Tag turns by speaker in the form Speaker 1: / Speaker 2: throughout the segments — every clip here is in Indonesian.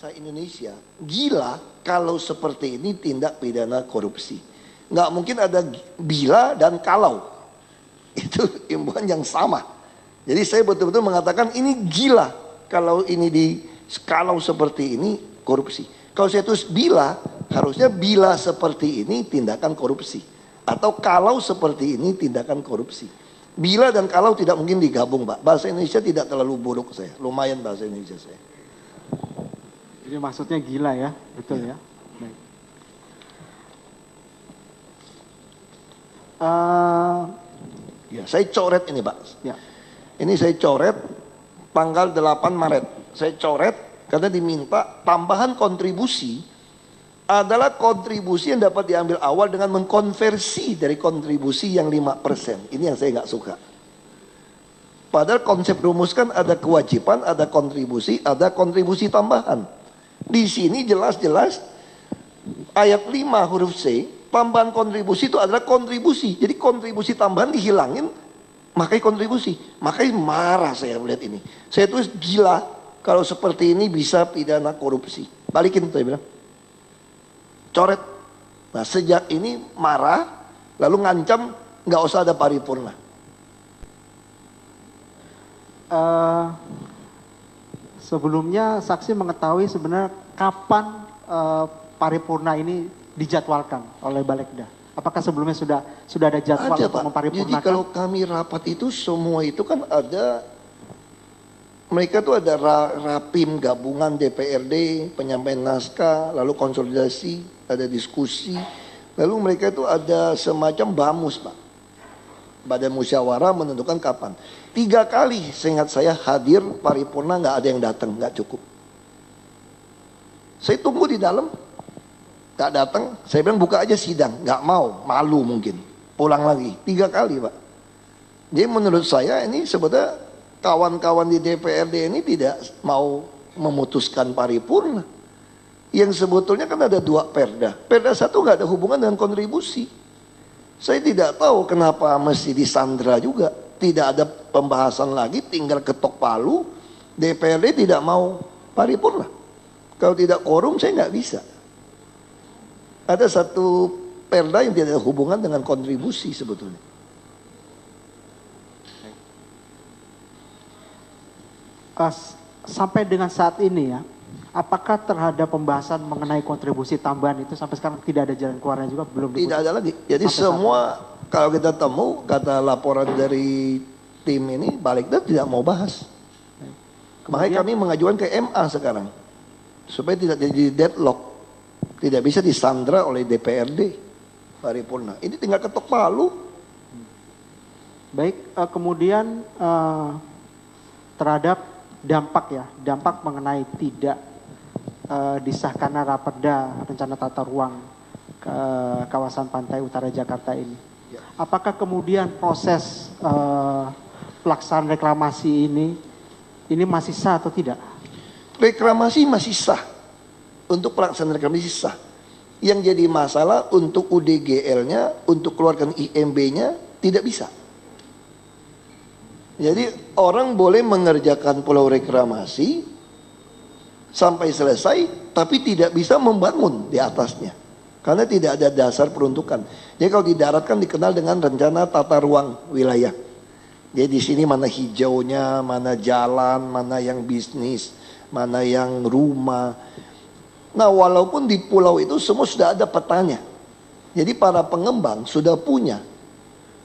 Speaker 1: bahasa Indonesia, gila kalau seperti ini tindak pidana korupsi. Nggak mungkin ada bila dan kalau. Itu imbuhan yang sama. Jadi saya betul-betul mengatakan ini gila kalau kalau seperti ini korupsi. Kalau saya tulis bila, harusnya bila seperti ini tindakan korupsi. Atau kalau seperti ini tindakan korupsi. Bila dan kalau tidak mungkin digabung, Pak. Bahasa Indonesia tidak terlalu buruk saya. Lumayan bahasa Indonesia saya.
Speaker 2: Jadi maksudnya gila ya, betul ya. Baik.
Speaker 1: Ya, saya coret ini, Pak.
Speaker 2: Ya.
Speaker 1: Ini saya coret tanggal 8 Maret. Saya coret karena diminta tambahan kontribusi adalah kontribusi yang dapat diambil awal dengan mengkonversi dari kontribusi yang 5%. Ini yang saya nggak suka. Padahal konsep rumus kan ada kewajiban, ada kontribusi tambahan. Di sini jelas-jelas ayat 5 huruf C, tambahan kontribusi itu adalah kontribusi. Jadi kontribusi tambahan dihilangin, makanya kontribusi. Makanya marah saya melihat ini. Saya tulis gila kalau seperti ini bisa pidana korupsi. Balikin saya bilang. Coret. Nah sejak ini marah, lalu ngancam nggak usah ada paripurna.
Speaker 2: Sebelumnya saksi mengetahui sebenarnya kapan paripurna ini dijadwalkan oleh Balegda? Apakah sebelumnya sudah ada jadwal
Speaker 1: ada,
Speaker 2: untuk
Speaker 1: Pak.
Speaker 2: memparipurnakan?
Speaker 1: Jadi kalau kami rapat itu semua itu kan ada, mereka tuh ada rapim gabungan DPRD, penyampaian naskah, lalu konsolidasi, ada diskusi, lalu mereka itu ada semacam bamus, Pak. Badan musyawarah menentukan kapan. 3 kali seingat saya hadir paripurna nggak ada yang datang, nggak cukup. Saya tunggu di dalam, nggak datang. Saya bilang buka aja sidang, nggak mau, malu mungkin, pulang lagi. 3 kali, Pak. Jadi menurut saya ini sebetulnya kawan-kawan di DPRD ini tidak mau memutuskan paripurna. Yang sebetulnya kan ada 2 perda. Perda 1 nggak ada hubungan dengan kontribusi. Saya tidak tahu kenapa mesti disandra juga. Tidak ada pembahasan lagi, tinggal ketok palu. DPRD tidak mau paripurna. Kalau tidak quorum saya nggak bisa. Ada 1 perda yang tidak ada hubungan dengan kontribusi sebetulnya.
Speaker 2: Sampai dengan saat ini ya, apakah terhadap pembahasan mengenai kontribusi tambahan itu sampai sekarang tidak ada jalan keluarnya juga, belum
Speaker 1: Tidak ada lagi. Jadi semua kalau kita temu, kata laporan dari tim ini, Balegda tidak mau bahas. Makanya kami mengajukan ke MA sekarang. Supaya tidak jadi deadlock. Tidak bisa disandra oleh DPRD paripurna. Ini tinggal ketok palu.
Speaker 2: Baik, kemudian terhadap dampak mengenai tidak disahkannya Raperda rencana tata ruang kawasan pantai utara Jakarta ini. Apakah kemudian proses pelaksanaan reklamasi ini masih sah atau tidak?
Speaker 1: Reklamasi masih sah. Untuk pelaksanaan reklamasi sah. Yang jadi masalah untuk UDGL-nya, untuk keluarkan IMB-nya tidak bisa. Jadi orang boleh mengerjakan pulau reklamasi sampai selesai, tapi tidak bisa membangun di atasnya. Karena tidak ada dasar peruntukan. Jadi kalau di darat kan dikenal dengan rencana tata ruang wilayah. Jadi di sini mana hijaunya, mana jalan, mana yang bisnis, mana yang rumah. Nah walaupun di pulau itu semua sudah ada petanya. Jadi para pengembang sudah punya.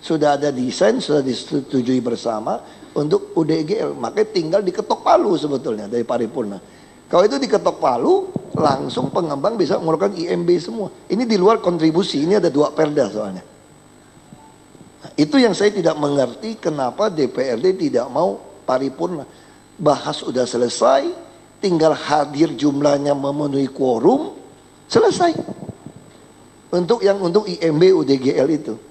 Speaker 1: Sudah ada desain, sudah disetujui bersama untuk UDGL. Makanya tinggal diketok palu sebetulnya dari paripurna. Kalau itu diketok palu, langsung pengembang bisa mengeluarkan IMB semua. Ini di luar kontribusi, ini ada 2 perda soalnya. Nah, itu yang saya tidak mengerti kenapa DPRD tidak mau paripurna. Bahas sudah selesai, tinggal hadir jumlahnya memenuhi quorum, selesai. Untuk IMB UDGL itu.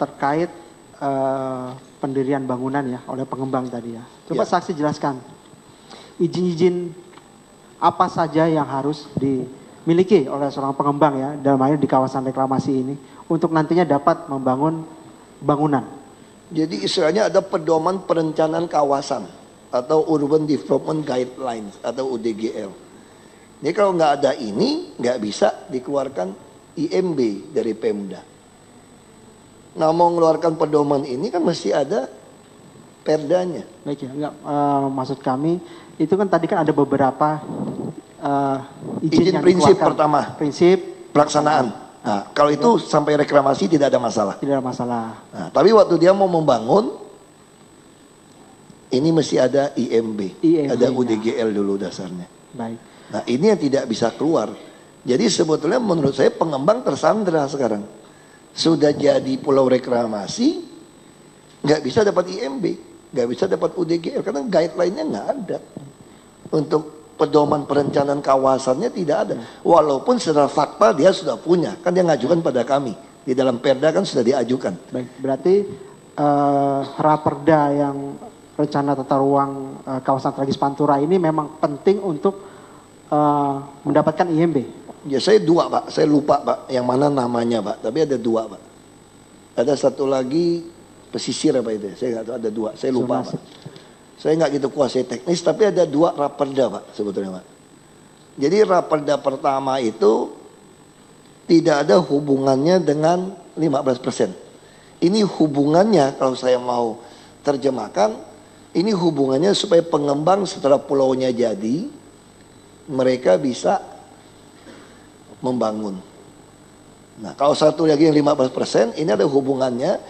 Speaker 2: Terkait pendirian bangunan ya oleh pengembang tadi ya. Coba saksi jelaskan izin-izin apa saja yang harus dimiliki oleh seorang pengembang ya dalam hal ini di kawasan reklamasi ini untuk nantinya dapat membangun bangunan.
Speaker 1: Jadi istilahnya ada pedoman perencanaan kawasan atau Urban Development Guidelines atau UDGL. Jadi kalau nggak ada ini, nggak bisa dikeluarkan IMB dari Pemda. Nah, mau mengeluarkan pedoman ini kan mesti ada perdanya.
Speaker 2: Baik ya, enggak, maksud kami itu kan tadi kan ada beberapa izin yang
Speaker 1: prinsip
Speaker 2: dikeluarkan.
Speaker 1: pertama,
Speaker 2: Prinsip
Speaker 1: pelaksanaan. Nah, kalau itu sampai reklamasi tidak ada masalah.
Speaker 2: tidak ada masalah.
Speaker 1: Nah, tapi waktu dia mau membangun, ini mesti ada IMB, ada UDGL dulu dasarnya.
Speaker 2: Baik.
Speaker 1: Nah, ini yang tidak bisa keluar. Jadi sebetulnya menurut saya pengembang tersandra sekarang. Sudah jadi pulau reklamasi, nggak bisa dapat IMB, nggak bisa dapat UDGL karena guideline-nya nggak ada. Untuk pedoman perencanaan kawasannya tidak ada. Walaupun secara fakta dia sudah punya, kan dia ngajukan pada kami. Di dalam perda kan sudah diajukan.
Speaker 2: Baik, berarti raperda yang rencana tata ruang kawasan strategis Pantura ini memang penting untuk mendapatkan IMB.
Speaker 1: Ya saya dua Pak, saya lupa Pak yang mana namanya Pak, tapi ada dua Pak. Ada satu lagi pesisir apa itu, saya nggak tahu, ada dua, saya lupa Pak. Saya nggak gitu kuasai teknis, tapi ada dua raperda Pak sebetulnya Pak. Jadi raperda pertama itu tidak ada hubungannya dengan 15%. Ini hubungannya kalau saya mau terjemahkan, ini hubungannya supaya pengembang setelah pulaunya jadi, mereka bisa membangun. Nah, kalau satu lagi yang 15%, ini ada hubungannya.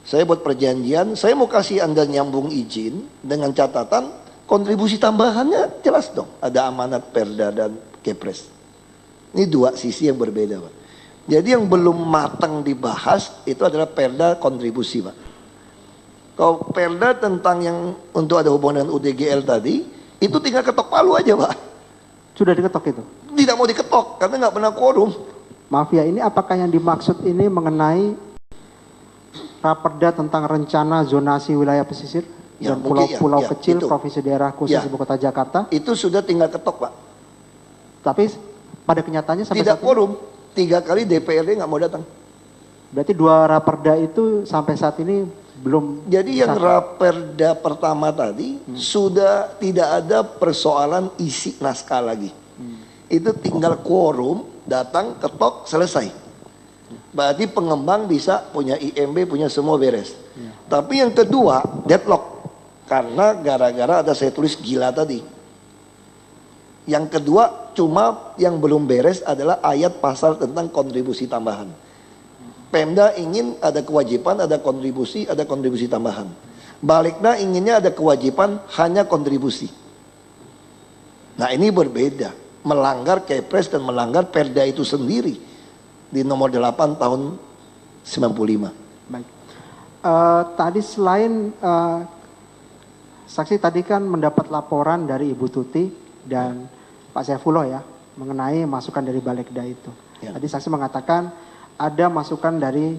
Speaker 1: Saya buat perjanjian, saya mau kasih Anda nyambung izin dengan catatan kontribusi tambahannya jelas dong. Ada amanat Perda dan Kepres. Ini dua sisi yang berbeda, Pak. Jadi yang belum matang dibahas itu adalah Perda kontribusi, Pak. Kalau Perda tentang yang untuk ada hubungan dengan UDGL tadi, itu tinggal ketok palu aja, Pak.
Speaker 2: Sudah diketok itu?
Speaker 1: Tidak mau diketok karena nggak pernah quorum.
Speaker 2: Maaf ya, ini apakah yang dimaksud ini mengenai raperda tentang rencana zonasi wilayah pesisir
Speaker 1: Ya,
Speaker 2: dan pulau-pulau
Speaker 1: ya,
Speaker 2: kecil
Speaker 1: itu.
Speaker 2: provinsi daerah khusus
Speaker 1: Ya.
Speaker 2: ibu kota Jakarta?
Speaker 1: Itu sudah tinggal ketok, Pak.
Speaker 2: Tapi pada kenyataannya sampai
Speaker 1: Tidak
Speaker 2: saat ini,
Speaker 1: quorum. 3 kali DPRD nggak mau datang.
Speaker 2: berarti dua raperda itu sampai saat ini belum.
Speaker 1: Jadi yang
Speaker 2: disahkan.
Speaker 1: raperda pertama tadi sudah tidak ada persoalan isi naskah lagi. Itu tinggal quorum, datang, ketok, selesai. Berarti pengembang bisa punya IMB, punya semua beres. Tapi yang kedua, deadlock. Karena gara-gara ada saya tulis gila tadi. Yang kedua, cuma yang belum beres adalah ayat pasal tentang kontribusi tambahan. Pemda ingin ada kewajiban, ada kontribusi tambahan. Balikda inginnya ada kewajiban, hanya kontribusi. Nah, ini berbeda. Melanggar Kepres dan melanggar Perda itu sendiri di nomor 8 tahun 95.
Speaker 2: Baik. Tadi selain saksi tadi kan mendapat laporan dari Ibu Tuti dan Pak Saifullah ya mengenai masukan dari Balikda itu.
Speaker 1: Ya.
Speaker 2: Tadi saksi mengatakan ada masukan dari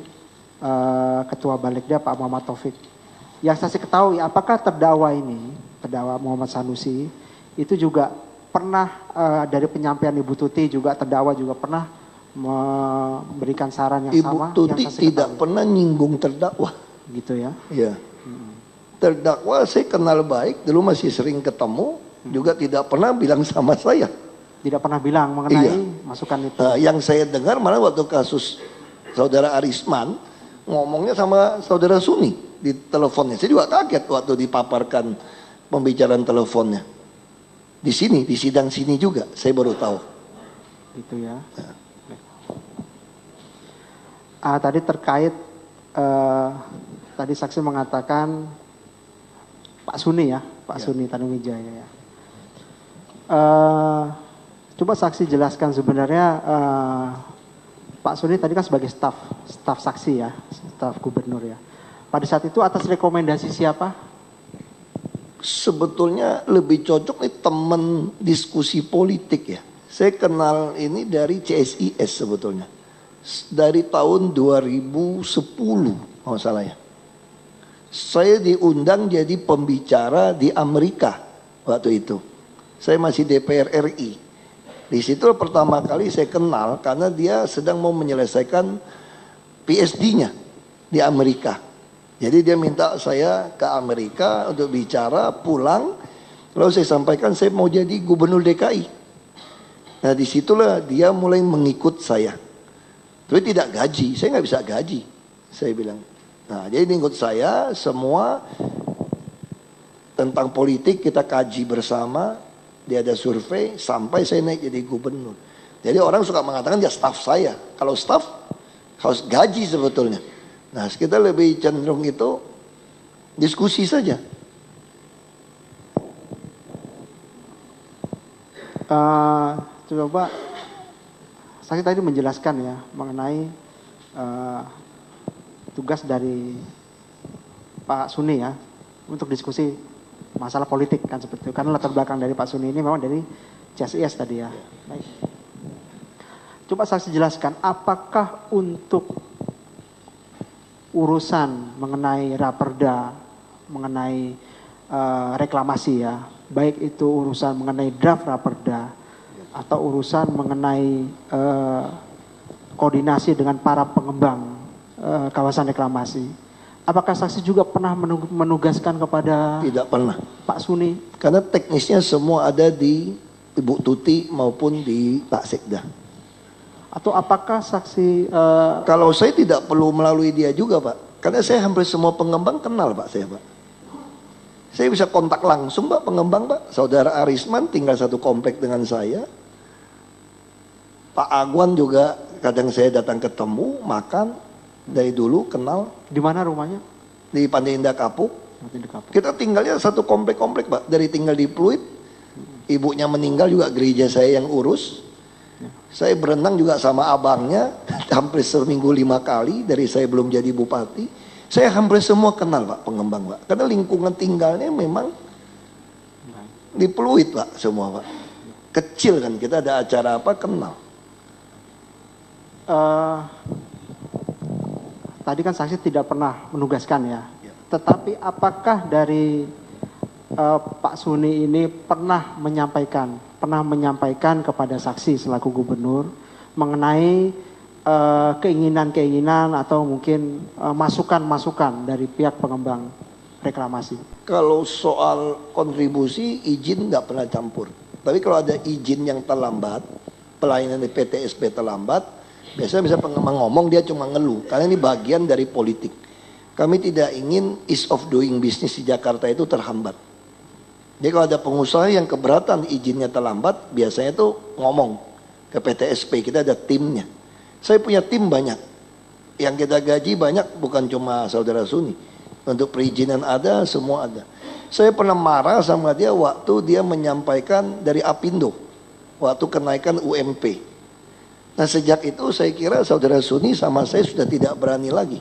Speaker 2: Ketua Balikda Pak Muhammad Taufik. Yang saksi ketahui apakah terdakwa ini, terdakwa Muhammad Sanusi itu juga pernah dari penyampaian Ibu Tuti juga terdakwa juga pernah memberikan saran yang sama.
Speaker 1: Ibu Tuti
Speaker 2: yang
Speaker 1: tidak pernah nyinggung terdakwa.
Speaker 2: Gitu ya.
Speaker 1: Ya. Terdakwa saya kenal baik, dulu masih sering ketemu, juga tidak pernah bilang sama saya.
Speaker 2: Tidak pernah bilang mengenai masukan itu.
Speaker 1: Yang saya dengar malah waktu kasus saudara Arisman ngomongnya sama saudara Suni di teleponnya. Saya juga kaget waktu dipaparkan pembicaraan teleponnya. Di sini, di sidang sini juga, saya baru tahu.
Speaker 2: Gitu ya. Tadi terkait, tadi saksi mengatakan Pak Suni ya, Pak Suni Tanuwijaya ya. Coba saksi jelaskan sebenarnya Pak Suni tadi kan sebagai staf saksi ya, staf gubernur ya. Pada saat itu atas rekomendasi siapa?
Speaker 1: Sebetulnya lebih cocok nih teman diskusi politik ya. Saya kenal ini dari CSIS sebetulnya. Dari tahun 2010 kalau salah ya. Saya diundang jadi pembicara di Amerika waktu itu. Saya masih DPR RI. Di situ pertama kali saya kenal karena dia sedang mau menyelesaikan PSD-nya di Amerika. Jadi dia minta saya ke Amerika untuk bicara, pulang. Lalu saya sampaikan saya mau jadi gubernur DKI. Nah disitulah dia mulai mengikut saya. Tapi tidak gaji, saya nggak bisa gaji. Saya bilang. Nah jadi dia ikut saya, semua tentang politik kita kaji bersama. Dia ada survei sampai saya naik jadi gubernur. Jadi orang suka mengatakan dia staf saya. Kalau staf harus gaji sebetulnya. Nah kita lebih cenderung itu diskusi saja.
Speaker 2: Coba saya tadi menjelaskan ya mengenai tugas dari Pak Suni ya untuk diskusi masalah politik kan seperti itu. Karena latar belakang dari Pak Suni ini memang dari CSIS tadi ya. Baik. Coba saksi jelaskan apakah untuk urusan mengenai raperda, mengenai reklamasi ya, baik itu urusan mengenai draft raperda atau urusan mengenai koordinasi dengan para pengembang kawasan reklamasi. Apakah saksi juga pernah menugaskan kepada
Speaker 1: Tidak pernah
Speaker 2: Pak Suni?
Speaker 1: Karena teknisnya semua ada di Ibu Tuti maupun di Pak Sekda.
Speaker 2: Atau apakah saksi
Speaker 1: Kalau saya tidak perlu melalui dia juga Pak. Karena saya hampir semua pengembang kenal Pak saya Pak. Saya bisa kontak langsung Pak pengembang Pak. Saudara Arisman tinggal satu komplek dengan saya. Pak Agwan juga kadang saya datang ketemu, makan. Dari dulu kenal.
Speaker 2: di mana rumahnya?
Speaker 1: Di Pantai Indah Kapuk. Kita tinggalnya satu komplek-komplek Pak. Dari tinggal di Pluit. Ibunya meninggal juga gereja saya yang urus. Saya berenang juga sama abangnya hampir seminggu 5 kali dari saya belum jadi bupati. Saya hampir semua kenal Pak pengembang Pak. Karena lingkungan tinggalnya memang di Pluit Pak semua Pak. Kecil kan kita ada acara apa kenal.
Speaker 2: Tadi kan saksi tidak pernah menugaskan ya. Tetapi apakah dari Pak Suni ini pernah menyampaikan kepada saksi selaku gubernur mengenai keinginan-keinginan atau mungkin masukan-masukan dari pihak pengembang reklamasi?
Speaker 1: Kalau soal kontribusi izin nggak pernah campur. Tapi kalau ada izin yang terlambat, pelayanan di PTSP terlambat, biasanya bisa pengembang ngomong dia cuma ngeluh. Karena ini bagian dari politik. Kami tidak ingin ease of doing business di Jakarta itu terhambat. Jadi kalau ada pengusaha yang keberatan izinnya terlambat, biasanya itu ngomong ke PTSP, kita ada timnya. Saya punya tim banyak. Yang kita gaji banyak bukan cuma saudara Suni. Untuk perizinan ada, semua ada. Saya pernah marah sama dia waktu dia menyampaikan dari Apindo. Waktu kenaikan UMP. Nah sejak itu saya kira saudara Suni sama saya sudah tidak berani lagi.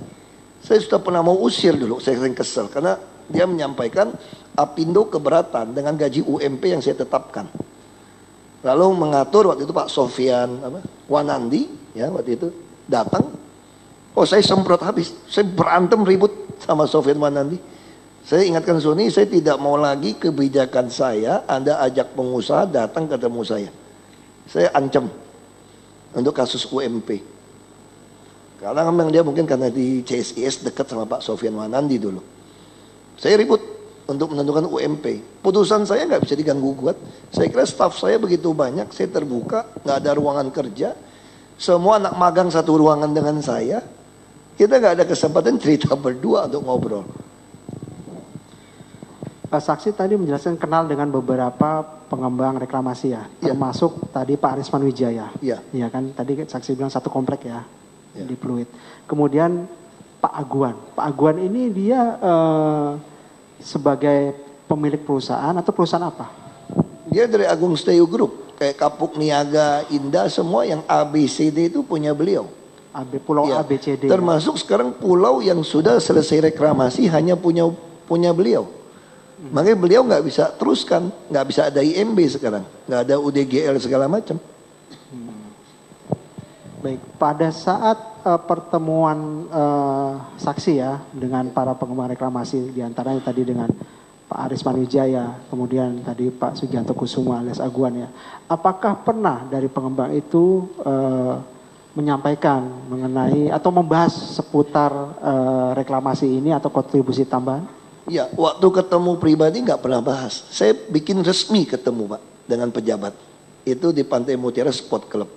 Speaker 1: Saya sudah pernah mau usir dulu, saya sering kesel. Karena dia menyampaikan Apindo keberatan dengan gaji UMP yang saya tetapkan. Lalu mengatur waktu itu Pak Sofian Wanandi ya waktu itu datang. Oh saya semprot habis, saya berantem ribut sama Sofian Wanandi. Saya ingatkan Suni, saya tidak mau lagi kebijakan saya, Anda ajak pengusaha datang ketemu saya. Saya ancam untuk kasus UMP. Karena memang dia mungkin karena di CSIS dekat sama Pak Sofian Wanandi dulu. Saya ribut untuk menentukan UMP. Putusan saya nggak bisa diganggu gugat. Saya kira staf saya begitu banyak, saya terbuka, nggak ada ruangan kerja. Semua anak magang satu ruangan dengan saya. Kita nggak ada kesempatan cerita berdua untuk ngobrol.
Speaker 2: Pak Saksi tadi menjelaskan kenal dengan beberapa pengembang reklamasi ya, termasuk tadi Pak Arisman Wijaya. Iya kan, tadi saksi bilang satu komplek ya, di Pluit. Kemudian Pak Aguan. Pak Aguan ini dia sebagai pemilik perusahaan atau perusahaan apa?
Speaker 1: Dia dari Agung Sedayu Group, kayak Kapuk Niaga, Indah, semua yang ABCD itu punya beliau.
Speaker 2: Pulau ABCD.
Speaker 1: Termasuk sekarang pulau yang sudah selesai reklamasi hanya punya beliau. Makanya beliau nggak bisa teruskan, nggak bisa ada IMB sekarang, nggak ada UDGL segala macam.
Speaker 2: Baik, pada saat pertemuan saksi ya dengan para pengembang reklamasi, diantaranya tadi dengan Pak Arisman Wijaya, kemudian tadi Pak Sugianto Kusuma alias Aguan ya. Apakah pernah dari pengembang itu menyampaikan mengenai atau membahas seputar reklamasi ini atau kontribusi tambahan?
Speaker 1: Ya, waktu ketemu pribadi nggak pernah bahas. Saya bikin resmi ketemu Pak dengan pejabat. Itu di Pantai Mutiara Sport Club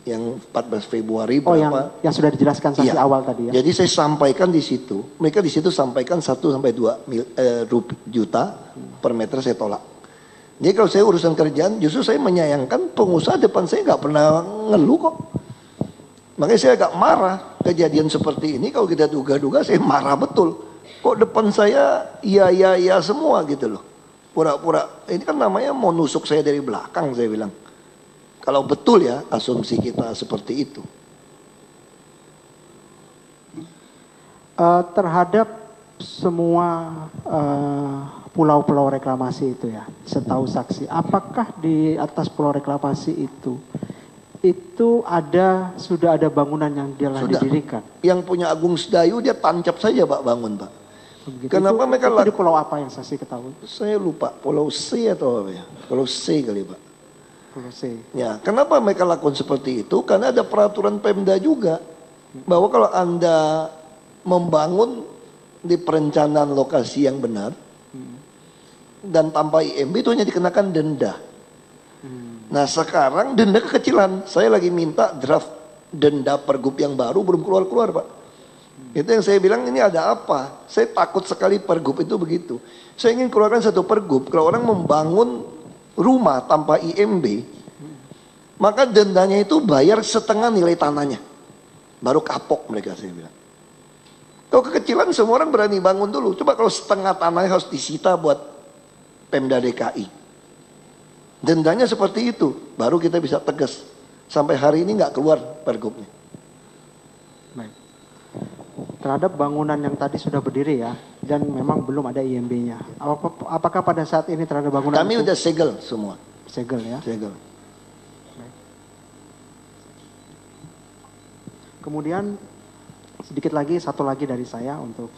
Speaker 1: yang 14 Februari
Speaker 2: Oh,
Speaker 1: berapa?
Speaker 2: yang sudah dijelaskan saksi
Speaker 1: Iya.
Speaker 2: awal tadi ya.
Speaker 1: Jadi saya sampaikan di situ. Mereka di situ sampaikan 1 sampai 2 juta per meter saya tolak. Jadi kalau saya urusan kerjaan, justru saya menyayangkan pengusaha depan saya nggak pernah ngeluh kok. Makanya saya agak marah kejadian seperti ini. Kalau kita duga-duga saya marah betul. Kok depan saya iya semua gitu loh. Pura-pura. Ini kan namanya mau nusuk saya dari belakang saya bilang. Kalau betul ya asumsi kita seperti itu.
Speaker 2: Terhadap semua pulau-pulau reklamasi itu ya, setahu saksi, apakah di atas pulau reklamasi itu sudah ada bangunan yang telah didirikan?
Speaker 1: Yang punya Agung Sedayu dia tancap saja Pak bangun Pak.
Speaker 2: Begitu.
Speaker 1: Kenapa mereka
Speaker 2: itu di pulau apa yang saksi ketahui?
Speaker 1: Saya lupa, Pulau C atau apa ya? Pulau C kali Pak.
Speaker 2: Pulau C.
Speaker 1: Ya, kenapa mereka lakukan seperti itu? Karena ada peraturan Pemda juga bahwa kalau Anda membangun di perencanaan lokasi yang benar dan tanpa IMB itu hanya dikenakan denda. Nah, sekarang denda kekecilan. Saya lagi minta draft denda pergub yang baru belum keluar-keluar, Pak. Itu yang saya bilang, ini ada apa? Saya takut sekali pergub itu begitu. Saya ingin keluarkan satu pergub, kalau orang membangun rumah tanpa IMB, maka dendanya itu bayar setengah nilai tanahnya. Baru kapok mereka, saya bilang. Kalau kekecilan semua orang berani bangun dulu. Coba kalau setengah tanahnya harus disita buat Pemda DKI. Dendanya seperti itu, baru kita bisa tegas. Sampai hari ini nggak keluar pergubnya.
Speaker 2: Baik. Terhadap bangunan yang tadi sudah berdiri ya, dan memang belum ada IMB-nya. Apakah pada saat ini terhadap bangunan
Speaker 1: Kami udah segel semua.
Speaker 2: segel ya?
Speaker 1: Segel.
Speaker 2: Kemudian sedikit lagi, satu lagi dari saya untuk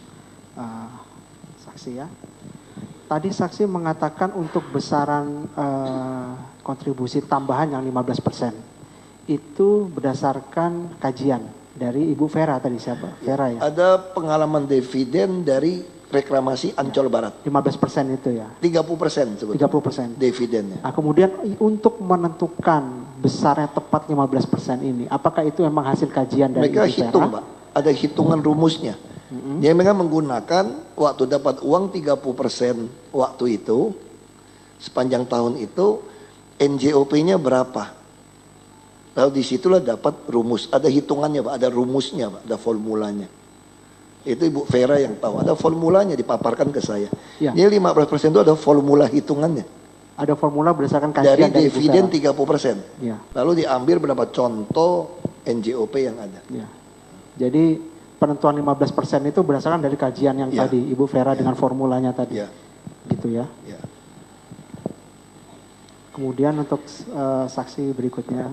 Speaker 2: saksi ya. Tadi saksi mengatakan untuk besaran kontribusi tambahan yang 15% itu berdasarkan kajian dari Ibu Vera tadi, siapa? Vera ya?
Speaker 1: Ada pengalaman dividen dari reklamasi Ancol Barat.
Speaker 2: 15% itu ya?
Speaker 1: 30% sebetulnya.
Speaker 2: 30%.
Speaker 1: Dividennya.
Speaker 2: Nah, kemudian untuk menentukan besarnya tepat 15% ini, apakah itu memang hasil kajian dari
Speaker 1: Mereka
Speaker 2: Ibu
Speaker 1: hitung,
Speaker 2: Vera?
Speaker 1: Pak. Ada hitungan rumusnya. Dia memang menggunakan waktu dapat uang 30% waktu itu, sepanjang tahun itu, NJOP-nya berapa. Lalu disitulah dapat rumus. Ada hitungannya Pak, ada rumusnya Pak, ada formulanya. Itu Ibu Vera yang tahu, ada formulanya dipaparkan ke saya.
Speaker 2: Ya.
Speaker 1: Jadi 15% itu ada formula hitungannya.
Speaker 2: Ada formula berdasarkan kajian
Speaker 1: Dari
Speaker 2: dari Ibu
Speaker 1: dividen
Speaker 2: Vera.
Speaker 1: 30%.
Speaker 2: Ya.
Speaker 1: Lalu diambil berapa contoh NJOP yang ada.
Speaker 2: Ya. Jadi penentuan 15% itu berdasarkan dari kajian yang
Speaker 1: Ya.
Speaker 2: tadi Ibu Vera dengan formulanya tadi.
Speaker 1: Ya.
Speaker 2: Gitu ya.
Speaker 1: Ya.
Speaker 2: Kemudian untuk saksi berikutnya.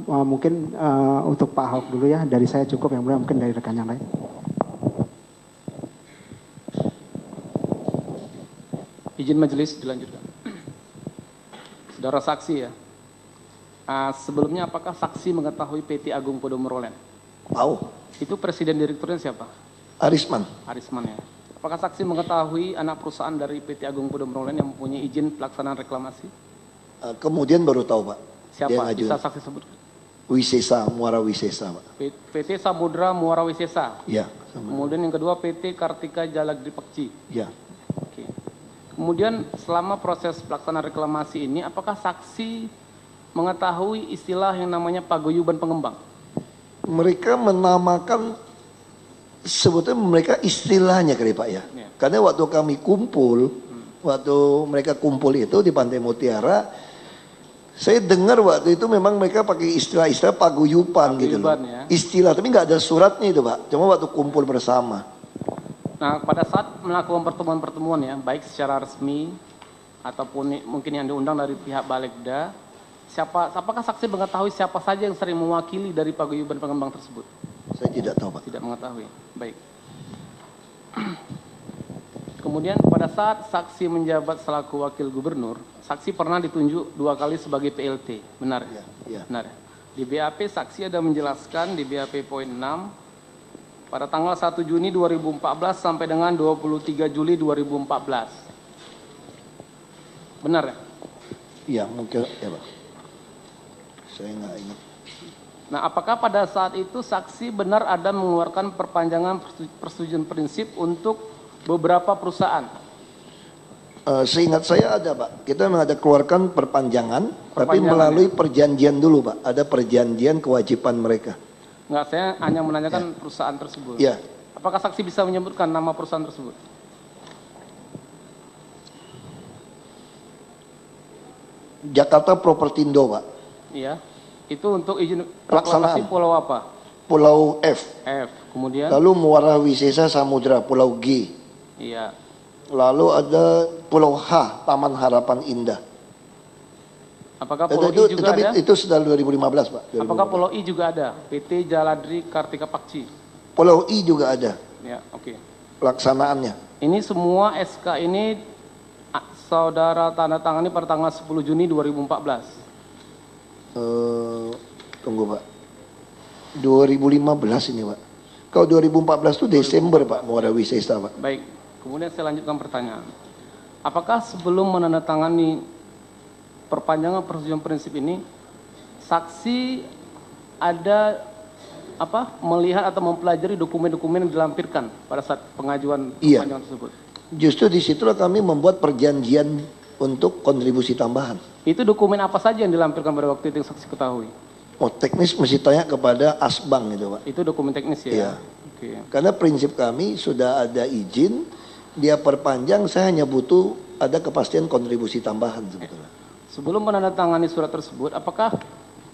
Speaker 2: Mungkin untuk Pak Ahok dulu ya, dari saya cukup, yang mulia mungkin dari rekan yang lain.
Speaker 3: Izin majelis dilanjutkan. Saudara saksi ya, sebelumnya apakah saksi mengetahui PT Agung Podomoro Land?
Speaker 1: Tahu.
Speaker 3: Itu presiden direkturnya siapa?
Speaker 1: Arisman.
Speaker 3: Arisman ya. Apakah saksi mengetahui anak perusahaan dari PT Agung Podomoro Land yang mempunyai izin pelaksanaan reklamasi?
Speaker 1: Kemudian baru tahu Pak.
Speaker 3: Siapa?
Speaker 1: Dia ngajuin.
Speaker 3: Bisa saksi sebut?
Speaker 1: Wisesa, Muara Wisesa Pak.
Speaker 3: PT Samudra Muara Wisesa.
Speaker 1: Ya.
Speaker 3: Kemudian yang kedua PT Kartika Jalagri Pakci.
Speaker 1: Ya.
Speaker 3: Oke. Kemudian selama proses pelaksanaan reklamasi ini, apakah saksi mengetahui istilah yang namanya paguyuban pengembang?
Speaker 1: Mereka menamakan, sebetulnya mereka istilahnya kali Pak ya.
Speaker 3: Ya.
Speaker 1: Karena waktu kami kumpul, waktu mereka kumpul itu di Pantai Mutiara, saya dengar waktu itu memang mereka pakai istilah-istilah paguyuban gitu loh.
Speaker 3: Ya.
Speaker 1: Istilah, tapi nggak ada suratnya itu Pak. Cuma waktu kumpul bersama.
Speaker 3: Nah, pada saat melakukan pertemuan-pertemuan ya, baik secara resmi ataupun mungkin yang diundang dari pihak Balegda, apakah saksi mengetahui siapa saja yang sering mewakili dari paguyuban pengembang tersebut?
Speaker 1: Saya tidak tahu Pak.
Speaker 3: Tidak mengetahui. Baik. Kemudian pada saat saksi menjabat selaku wakil gubernur, saksi pernah ditunjuk 2 kali sebagai PLT, benar?
Speaker 1: Ya, ya.
Speaker 3: Benar. Di BAP saksi ada menjelaskan di BAP poin 6 pada tanggal 1 Juni 2014 sampai dengan 23 Juli 2014. Benar ya?
Speaker 1: Iya, mungkin ya Pak. Saya nggak ingat.
Speaker 3: Nah, apakah pada saat itu saksi benar ada mengeluarkan perpanjangan persetujuan prinsip untuk beberapa perusahaan?
Speaker 1: Seingat saya ada Pak. Kita memang ada keluarkan perpanjangan, tapi melalui perjanjian dulu Pak. Ada perjanjian kewajiban mereka.
Speaker 3: Enggak, saya hanya menanyakan perusahaan tersebut.
Speaker 1: Iya.
Speaker 3: Apakah saksi bisa menyebutkan nama perusahaan tersebut?
Speaker 1: Jakarta Propertindo Pak.
Speaker 3: Iya. Itu untuk izin
Speaker 1: Pelaksanaan.
Speaker 3: reklamasi pulau apa?
Speaker 1: Pulau F.
Speaker 3: F. Kemudian?
Speaker 1: Lalu Muara Wisesa Samudra, Pulau G.
Speaker 3: Iya.
Speaker 1: Lalu ada Pulau H, Taman Harapan Indah.
Speaker 3: Apakah Pulau I juga
Speaker 1: tapi
Speaker 3: ada?
Speaker 1: itu sudah 2015 Pak. 2015.
Speaker 3: Apakah Pulau I juga ada? PT Jaladri Kartika Pakci.
Speaker 1: Pulau I juga ada
Speaker 3: Ya, oke.
Speaker 1: pelaksanaannya.
Speaker 3: Ini semua SK ini saudara tanda tangani pada tanggal 10 Juni 2014.
Speaker 1: Tunggu Pak. 2015 ini Pak. Kalau 2014 itu Desember Pak, Muara Wisesa Pak.
Speaker 3: Baik, kemudian saya lanjutkan pertanyaan. Apakah sebelum menandatangani perpanjangan persetujuan prinsip ini, saksi ada melihat atau mempelajari dokumen-dokumen yang dilampirkan pada saat pengajuan
Speaker 1: Iya.
Speaker 3: perpanjangan tersebut?
Speaker 1: Justru disitulah kami membuat perjanjian untuk kontribusi tambahan.
Speaker 3: Itu dokumen apa saja yang dilampirkan pada waktu itu yang saksi ketahui?
Speaker 1: Oh, teknis mesti tanya kepada Asbang itu Pak.
Speaker 3: Itu dokumen teknis ya?
Speaker 1: Iya.
Speaker 3: Oke.
Speaker 1: Karena prinsip kami sudah ada izin, dia perpanjang, saya hanya butuh ada kepastian kontribusi tambahan sebetulnya.
Speaker 3: Sebelum menandatangani surat tersebut, apakah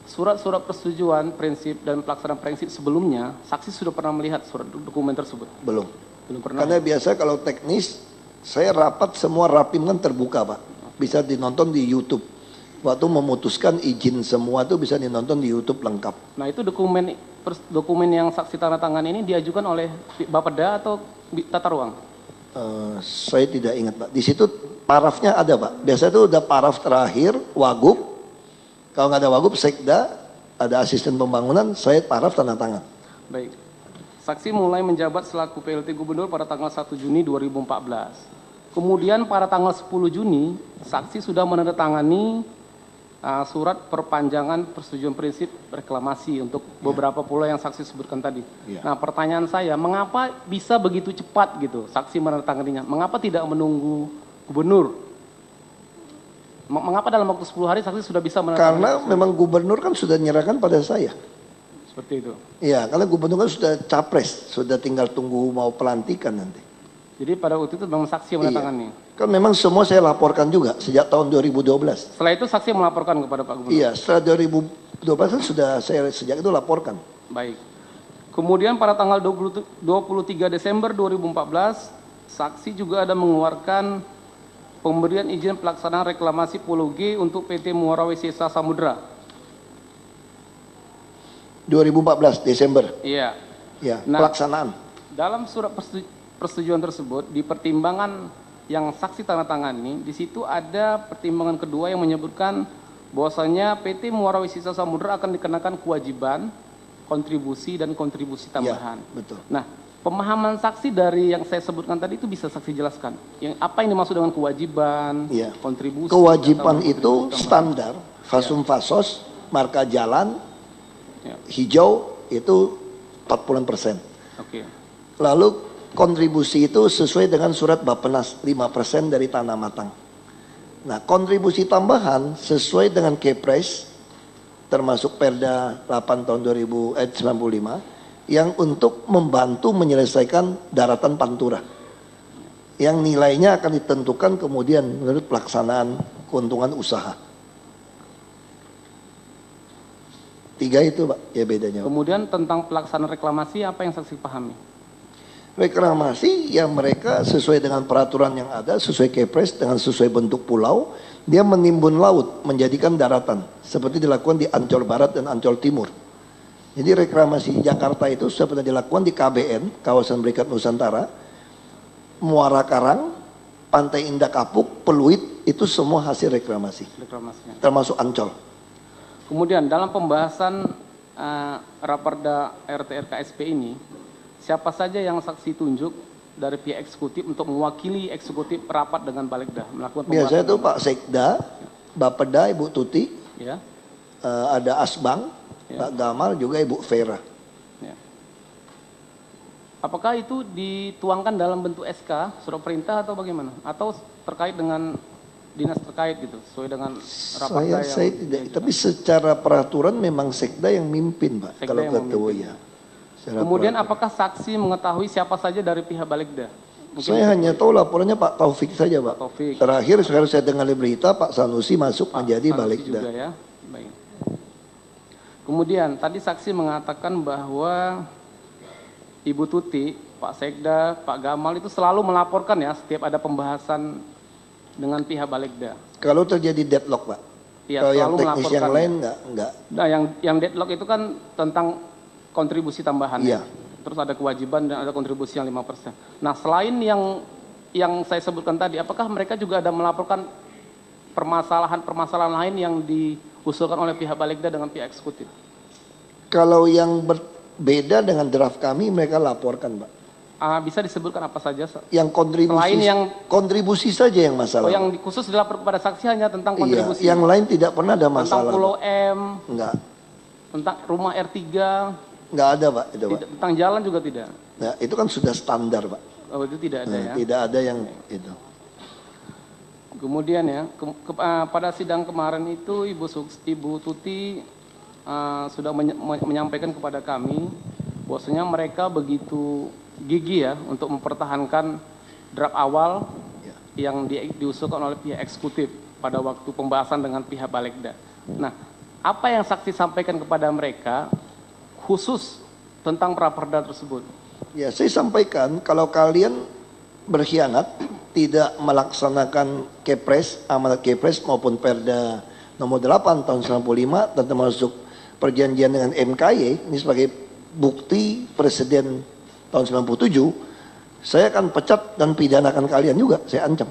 Speaker 3: surat-surat persetujuan prinsip dan pelaksanaan prinsip sebelumnya, saksi sudah pernah melihat surat dokumen tersebut?
Speaker 1: Belum.
Speaker 3: Belum pernah.
Speaker 1: Karena biasa kalau teknis, saya rapat semua rapim kan terbuka Pak. Bisa dinonton di YouTube. Waktu memutuskan izin semua itu bisa dinonton di YouTube lengkap.
Speaker 3: Nah, itu dokumen yang saksi tanda tangan ini diajukan oleh Bapeda atau Tata Ruang?
Speaker 1: Saya tidak ingat Pak. Di situ parafnya ada Pak. Biasanya itu udah paraf terakhir, Wagub. Kalau nggak ada Wagub, Sekda, ada asisten pembangunan, saya paraf tanda tangan.
Speaker 3: Baik. Saksi mulai menjabat selaku PLT Gubernur pada tanggal 1 Juni 2014. Kemudian pada tanggal 10 Juni, saksi sudah menandatangani surat perpanjangan persetujuan prinsip reklamasi untuk beberapa pulau yang saksi sebutkan tadi.
Speaker 1: Ya.
Speaker 3: Nah, pertanyaan saya, mengapa bisa begitu cepat gitu saksi menandatanganinya? Mengapa tidak menunggu gubernur? Mengapa dalam waktu 10 hari saksi sudah bisa menandatangani?
Speaker 1: Karena memang gubernur kan sudah menyerahkan pada saya.
Speaker 3: Seperti itu.
Speaker 1: Iya, karena gubernur kan sudah capres, sudah tinggal tunggu mau pelantikan nanti.
Speaker 3: Jadi pada waktu itu memang saksi menandatangani.
Speaker 1: Iya. Kan memang semua saya laporkan juga sejak tahun 2012.
Speaker 3: Setelah itu saksi melaporkan kepada Pak Gubernur.
Speaker 1: Iya, setelah 2012 kan sudah saya sejak itu laporkan.
Speaker 3: Baik. Kemudian pada tanggal 23 Desember 2014, saksi juga ada mengeluarkan pemberian izin pelaksanaan reklamasi Pulau G untuk PT Muara Wisesa Samudra.
Speaker 1: 2014 Desember.
Speaker 3: Iya.
Speaker 1: Ya,
Speaker 3: Nah,
Speaker 1: pelaksanaan.
Speaker 3: Dalam surat persetujuan tersebut, di pertimbangan yang saksi tanda tangani, di situ ada pertimbangan kedua yang menyebutkan bahwasanya PT Muara Wisesa Samudra akan dikenakan kewajiban, kontribusi dan kontribusi tambahan.
Speaker 1: Ya, betul.
Speaker 3: Nah, pemahaman saksi dari yang saya sebutkan tadi itu bisa saksi jelaskan. Yang apa yang dimaksud dengan kewajiban,
Speaker 1: Ya.
Speaker 3: kontribusi?
Speaker 1: Kewajiban
Speaker 3: atau
Speaker 1: itu
Speaker 3: kontribusi tambahan?
Speaker 1: standar, fasum fasos, marka jalan,
Speaker 3: Ya.
Speaker 1: hijau itu 40%.
Speaker 3: Oke.
Speaker 1: Lalu kontribusi itu sesuai dengan surat Bappenas 5% dari tanah matang. Nah, kontribusi tambahan sesuai dengan Kepres termasuk Perda 8 tahun 95 yang untuk membantu menyelesaikan daratan Pantura. Yang nilainya akan ditentukan kemudian menurut pelaksanaan keuntungan usaha. 3 itu Pak, ya bedanya.
Speaker 3: Kemudian tentang pelaksanaan reklamasi apa yang saksi pahami?
Speaker 1: Reklamasi yang mereka sesuai dengan peraturan yang ada, sesuai Kepres dengan sesuai bentuk pulau, dia menimbun laut, menjadikan daratan. Seperti dilakukan di Ancol Barat dan Ancol Timur. Jadi reklamasi Jakarta itu sudah pernah dilakukan di KBN, Kawasan Berikat Nusantara, Muara Karang, Pantai Indah Kapuk, Peluit, itu semua hasil reklamasi.
Speaker 3: Reklamasinya.
Speaker 1: Termasuk Ancol.
Speaker 3: Kemudian dalam pembahasan Raperda RTRKSP ini, siapa saja yang saksi tunjuk dari pihak eksekutif untuk mewakili eksekutif rapat dengan Balegda melakukan pembahasan?
Speaker 1: Biasanya itu Pak Sekda, Bapeda, Ibu Tuti,
Speaker 3: Ya.
Speaker 1: ada Asbang,
Speaker 3: Ya.
Speaker 1: Pak Gamal, juga Ibu Vera.
Speaker 3: Ya. Apakah itu dituangkan dalam bentuk SK, surat perintah atau bagaimana? Atau terkait dengan dinas terkait gitu, sesuai dengan Raperda yang...
Speaker 1: Saya tidak, tapi secara peraturan memang Sekda yang mimpin Pak,
Speaker 3: Sekda
Speaker 1: kalau
Speaker 3: yang
Speaker 1: ketua
Speaker 3: memimpin.
Speaker 1: ya. Secara
Speaker 3: Kemudian
Speaker 1: peraturan.
Speaker 3: apakah saksi mengetahui siapa saja dari pihak Balegda? Mungkin
Speaker 1: Saya hanya tahu laporannya Pak Taufik saja Pak.
Speaker 3: Taufik.
Speaker 1: Terakhir sekarang saya dengar di berita Pak Sanusi masuk
Speaker 3: Pak
Speaker 1: menjadi
Speaker 3: Sanusi
Speaker 1: Balegda.
Speaker 3: juga ya. Baik. Kemudian tadi saksi mengatakan bahwa Ibu Tuti, Pak Sekda, Pak Gamal itu selalu melaporkan ya setiap ada pembahasan dengan pihak Balegda.
Speaker 1: Kalau terjadi deadlock Pak.
Speaker 3: Iya,
Speaker 1: Kalau yang
Speaker 3: selalu
Speaker 1: teknis yang
Speaker 3: melaporkan.
Speaker 1: lain enggak.
Speaker 3: Nah, yang deadlock itu kan tentang kontribusi tambahan.
Speaker 1: Iya.
Speaker 3: Terus ada kewajiban dan ada kontribusi yang 5%. Nah, selain yang saya sebutkan tadi, apakah mereka juga ada melaporkan permasalahan lain yang diusulkan oleh pihak Balegda dengan pihak eksekutif?
Speaker 1: Kalau yang berbeda dengan draft kami mereka laporkan Pak.
Speaker 3: Bisa disebutkan apa saja?
Speaker 1: Yang kontribusi
Speaker 3: Selain yang-
Speaker 1: kontribusi saja yang masalah.
Speaker 3: Oh, yang khusus dilapor kepada saksi hanya tentang
Speaker 1: Iya,
Speaker 3: kontribusi.
Speaker 1: yang lain tidak pernah ada
Speaker 3: tentang
Speaker 1: masalah.
Speaker 3: Pulau
Speaker 1: Pak.
Speaker 3: M,
Speaker 1: Enggak.
Speaker 3: tentang rumah R3,
Speaker 1: Enggak ada Pak itu Pak.
Speaker 3: tentang jalan juga tidak.
Speaker 1: Nah, itu kan sudah standar Pak.
Speaker 3: Oh, itu tidak ada ya.
Speaker 1: Tidak ada yang itu.
Speaker 3: Kemudian ya, pada sidang kemarin itu Ibu Tuti sudah menyampaikan kepada kami bahwasanya mereka begitu gigih ya untuk mempertahankan draft awal yang diusulkan oleh pihak eksekutif pada waktu pembahasan dengan pihak Balegda. Nah, apa yang saksi sampaikan kepada mereka khusus tentang Raperda tersebut?
Speaker 1: Ya, saya sampaikan kalau kalian berkhianat tidak melaksanakan Kepres, amanat Kepres maupun Perda nomor 8 tahun 95 dan termasuk perjanjian dengan MKY ini sebagai bukti presiden tahun 97, saya akan pecat dan pidanakan kalian juga, saya ancam.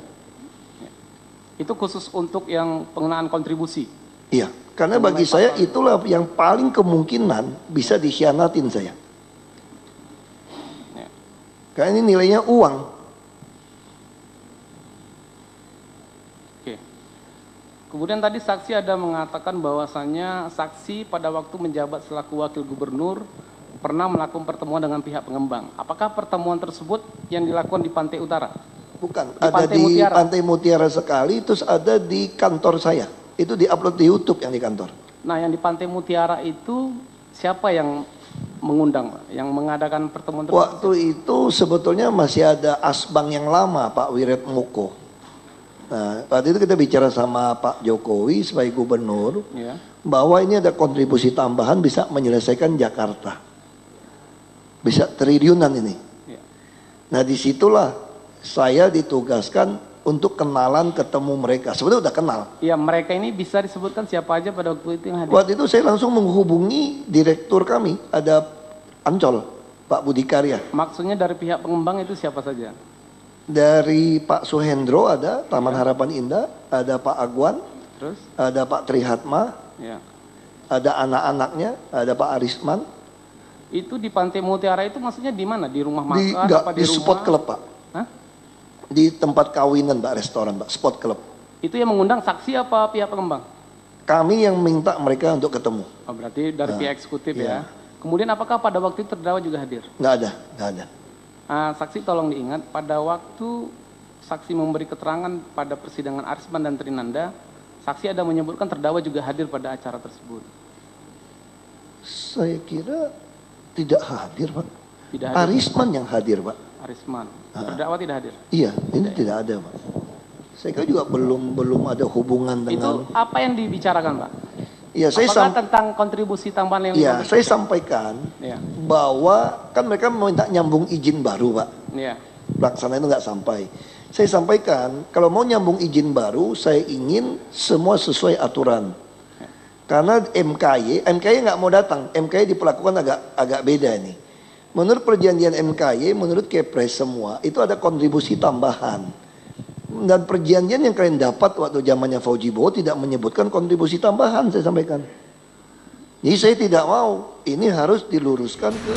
Speaker 3: Itu khusus untuk yang pengenaan kontribusi.
Speaker 1: Iya, karena bagi saya itulah yang paling kemungkinan bisa dikhianatin saya.
Speaker 3: Ya.
Speaker 1: Karena ini nilainya uang.
Speaker 3: Oke. Kemudian tadi saksi ada mengatakan bahwasannya saksi pada waktu menjabat selaku wakil gubernur pernah melakukan pertemuan dengan pihak pengembang. Apakah pertemuan tersebut yang dilakukan di Pantai Utara?
Speaker 1: Bukan,
Speaker 3: Di
Speaker 1: ada
Speaker 3: Pantai
Speaker 1: di
Speaker 3: Mutiara.
Speaker 1: Pantai Mutiara sekali, terus ada di kantor saya. Itu diupload di YouTube yang di kantor.
Speaker 3: Nah, yang di Pantai Mutiara itu siapa yang mengundang, Pak? Yang mengadakan pertemuan tersebut?
Speaker 1: Waktu itu sebetulnya masih ada asbang yang lama, Pak Wiret Moko. Nah, waktu itu kita bicara sama Pak Jokowi sebagai gubernur,
Speaker 3: Ya.
Speaker 1: bahwa ini ada kontribusi tambahan bisa menyelesaikan Jakarta. Bisa triliunan ini.
Speaker 3: Ya.
Speaker 1: Nah, disitulah saya ditugaskan untuk kenalan ketemu mereka. Sebenarnya udah kenal.
Speaker 3: Ya, mereka ini bisa disebutkan siapa aja pada waktu itu yang hadir?
Speaker 1: Waktu itu saya langsung menghubungi direktur kami, ada Ancol, Pak Budi Karya.
Speaker 3: Maksudnya dari pihak pengembang itu siapa saja?
Speaker 1: Dari Pak Suhendro ada, Taman Harapan Indah, ada Pak Agwan,
Speaker 3: Terus?
Speaker 1: ada Pak Trihatma,
Speaker 3: Ya.
Speaker 1: ada anak-anaknya, ada Pak Arisman.
Speaker 3: Itu di Pantai Mutiara itu maksudnya di mana? Di rumah
Speaker 1: Di,
Speaker 3: makan?
Speaker 1: enggak,
Speaker 3: apa
Speaker 1: di spot
Speaker 3: rumah?
Speaker 1: klub Pak.
Speaker 3: Hah?
Speaker 1: Di tempat kawinan Pak, restoran Pak, spot klub.
Speaker 3: Itu yang mengundang saksi apa pihak pengembang?
Speaker 1: Kami yang minta mereka untuk ketemu.
Speaker 3: Oh, berarti dari pihak eksekutif
Speaker 1: iya.
Speaker 3: ya. Kemudian apakah pada waktu itu terdakwa juga hadir?
Speaker 1: Nggak ada.
Speaker 3: Saksi tolong diingat, pada waktu saksi memberi keterangan pada persidangan Arisman dan Trinanda, saksi ada menyebutkan terdakwa juga hadir pada acara tersebut.
Speaker 1: Saya kira tidak hadir Pak.
Speaker 3: Tidak hadir.
Speaker 1: Arisman yang hadir Pak.
Speaker 3: Arisman. Terdakwa tidak hadir.
Speaker 1: Iya, ini tidak ada Pak. Saya kira juga belum ada hubungan
Speaker 3: Itu
Speaker 1: dengan.
Speaker 3: apa yang dibicarakan, Pak?
Speaker 1: Iya, saya
Speaker 3: Apakah tentang kontribusi tambahan yang
Speaker 1: Iya, saya sampaikan
Speaker 3: Ya.
Speaker 1: bahwa kan mereka meminta nyambung izin baru Pak.
Speaker 3: Ya.
Speaker 1: Pelaksana itu nggak sampai. Saya sampaikan kalau mau nyambung izin baru, saya ingin semua sesuai aturan. Karena MKY nggak mau datang. MKY diperlakukan agak beda nih. Menurut perjanjian MKY, menurut Kepres semua itu ada kontribusi tambahan. Dan perjanjian yang kalian dapat waktu zamannya Fauji Bowo tidak menyebutkan kontribusi tambahan, saya sampaikan. Jadi saya tidak mau, ini harus diluruskan ke